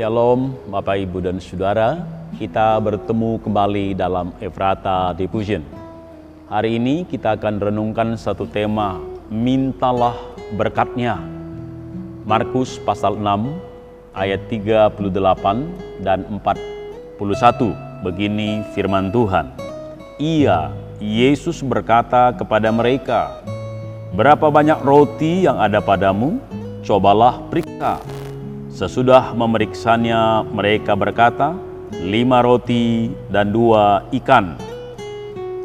Shalom Bapak Ibu dan Saudara, kita bertemu kembali dalam Efrata Diffusion. Hari ini kita akan renungkan satu tema, mintalah berkatnya. Markus pasal 6 ayat 38 dan 41, begini firman Tuhan. Ia, Yesus berkata kepada mereka, berapa banyak roti yang ada padamu? Cobalah periksa. Sesudah memeriksanya, mereka berkata, 5 roti dan 2 ikan.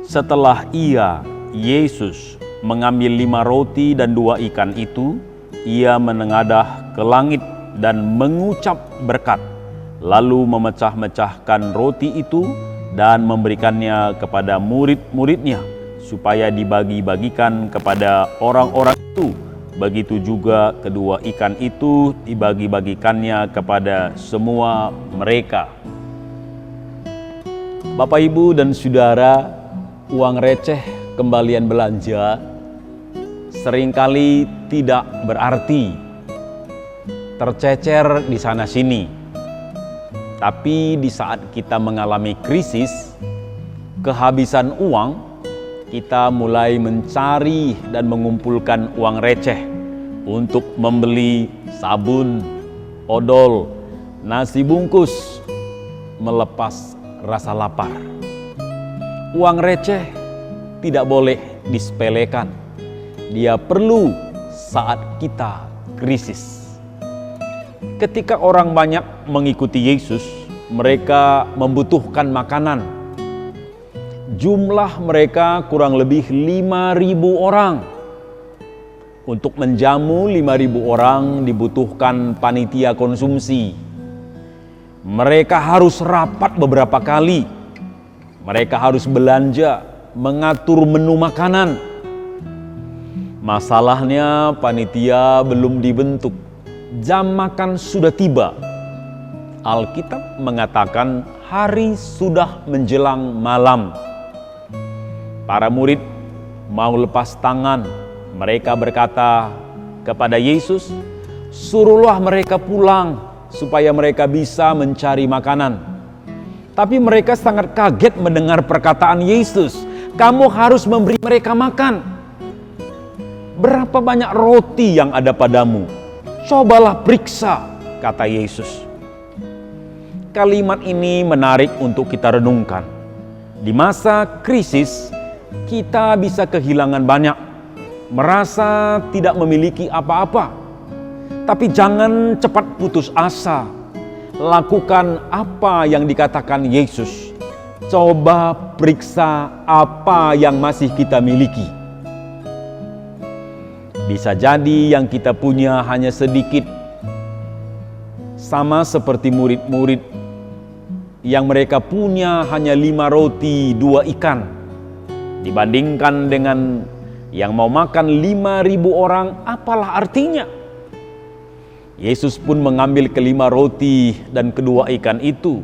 Setelah ia, Yesus, mengambil 5 roti dan 2 ikan itu, ia menengadah ke langit dan mengucap berkat, lalu memecah-mecahkan roti itu dan memberikannya kepada murid-muridnya, supaya dibagi-bagikan kepada orang-orang itu. Begitu juga kedua ikan itu dibagi-bagikannya kepada semua mereka. Bapak, Ibu, dan Saudara, uang receh kembalian belanja seringkali tidak berarti, tercecer di sana-sini. Tapi di saat kita mengalami krisis, kehabisan uang, kita mulai mencari dan mengumpulkan uang receh untuk membeli sabun, odol, nasi bungkus, melepas rasa lapar. Uang receh tidak boleh disepelekan. Dia perlu saat kita krisis. Ketika orang banyak mengikuti Yesus, mereka membutuhkan makanan. Jumlah mereka kurang lebih 5.000 orang. Untuk menjamu 5.000 orang dibutuhkan panitia konsumsi. Mereka harus rapat beberapa kali. Mereka harus belanja, mengatur menu makanan. Masalahnya panitia belum dibentuk. Jam makan sudah tiba. Alkitab mengatakan hari sudah menjelang malam. Para murid mau lepas tangan. Mereka berkata kepada Yesus, suruhlah mereka pulang supaya mereka bisa mencari makanan. Tapi mereka sangat kaget mendengar perkataan Yesus, kamu harus memberi mereka makan. Berapa banyak roti yang ada padamu? Cobalah periksa, kata Yesus. Kalimat ini menarik untuk kita renungkan. Di masa krisis, kita bisa kehilangan banyak, merasa tidak memiliki apa-apa. Tapi jangan cepat putus asa. Lakukan apa yang dikatakan Yesus. Coba periksa apa yang masih kita miliki. Bisa jadi yang kita punya hanya sedikit. Sama seperti murid-murid yang mereka punya hanya 5 roti, 2 ikan. Dibandingkan dengan yang mau makan 5.000 orang, apalah artinya? Yesus pun mengambil ke-5 roti dan kedua ikan itu.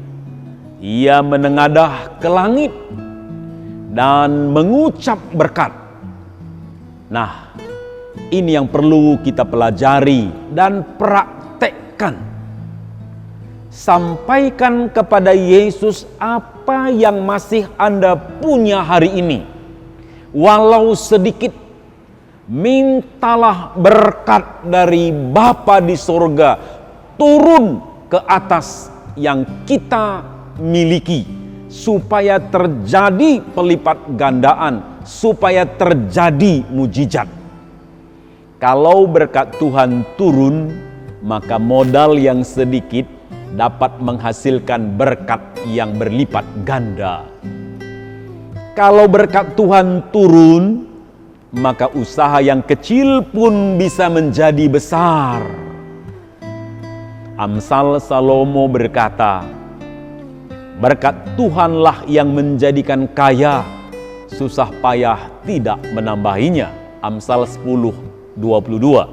Ia menengadah ke langit dan mengucap berkat. Nah, ini yang perlu kita pelajari dan praktekkan. Sampaikan kepada Yesus apa yang masih Anda punya hari ini. Walau sedikit, mintalah berkat dari Bapa di sorga turun ke atas yang kita miliki, supaya terjadi pelipat gandaan, supaya terjadi mujizat. Kalau berkat Tuhan turun, maka modal yang sedikit dapat menghasilkan berkat yang berlipat ganda. Kalau berkat Tuhan turun, maka usaha yang kecil pun bisa menjadi besar. Amsal Salomo berkata, berkat Tuhanlah yang menjadikan kaya, susah payah tidak menambahinya. Amsal 10:22.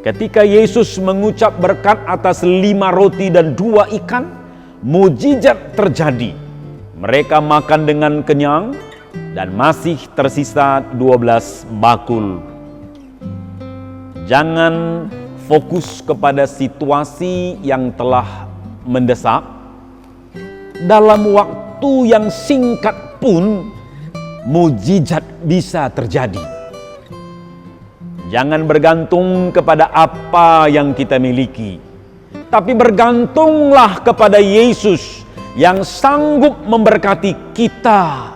Ketika Yesus mengucap berkat atas 5 roti dan 2 ikan, mujizat terjadi. Mereka makan dengan kenyang dan masih tersisa 12 bakul. Jangan fokus kepada situasi yang telah mendesak, dalam waktu yang singkat pun mujizat bisa terjadi. Jangan bergantung kepada apa yang kita miliki, tapi bergantunglah kepada Yesus yang sanggup memberkati kita,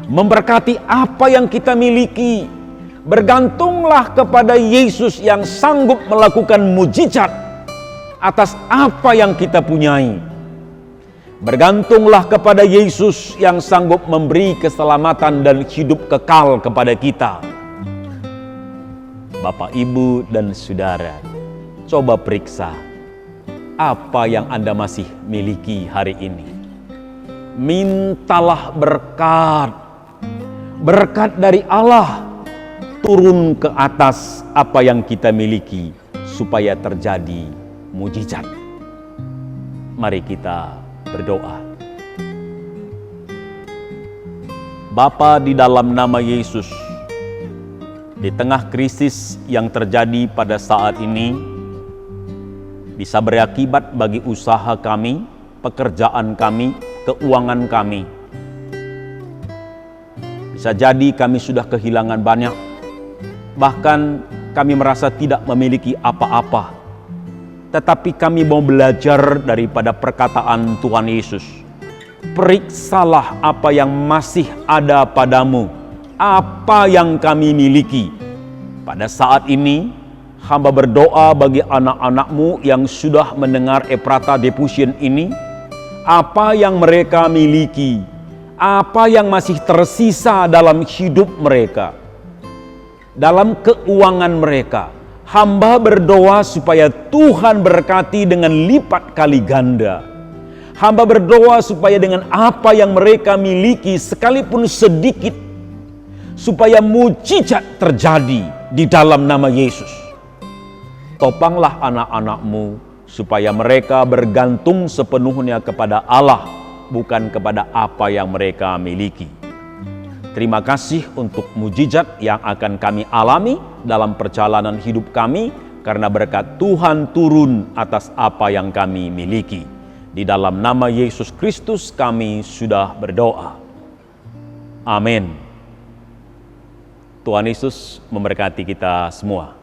memberkati apa yang kita miliki. Bergantunglah kepada Yesus yang sanggup melakukan mujizat atas apa yang kita punyai. Bergantunglah kepada Yesus yang sanggup memberi keselamatan dan hidup kekal kepada kita. Bapak, Ibu, dan Saudara, coba periksa apa yang Anda masih miliki hari ini. Mintalah berkat, berkat dari Allah turun ke atas apa yang kita miliki supaya terjadi mujizat. Mari kita berdoa. Bapa, di dalam nama Yesus, di tengah krisis yang terjadi pada saat ini, bisa berakibat bagi usaha kami, pekerjaan kami, keuangan kami. Bisa jadi kami sudah kehilangan banyak, bahkan kami merasa tidak memiliki apa-apa. Tetapi kami mau belajar daripada perkataan Tuhan Yesus. Periksalah apa yang masih ada padamu, apa yang kami miliki. Pada saat ini, hamba berdoa bagi anak-anak-Mu yang sudah mendengar Ephrata Diffusion ini, apa yang mereka miliki, apa yang masih tersisa dalam hidup mereka, dalam keuangan mereka. Hamba berdoa supaya Tuhan berkati dengan lipat kali ganda. Hamba berdoa supaya dengan apa yang mereka miliki sekalipun sedikit, supaya mujizat terjadi di dalam nama Yesus. Topanglah anak-anak-Mu supaya mereka bergantung sepenuhnya kepada Allah, bukan kepada apa yang mereka miliki. Terima kasih untuk mujizat yang akan kami alami dalam perjalanan hidup kami, karena berkat Tuhan turun atas apa yang kami miliki. Di dalam nama Yesus Kristus kami sudah berdoa. Amin. Tuhan Yesus memberkati kita semua.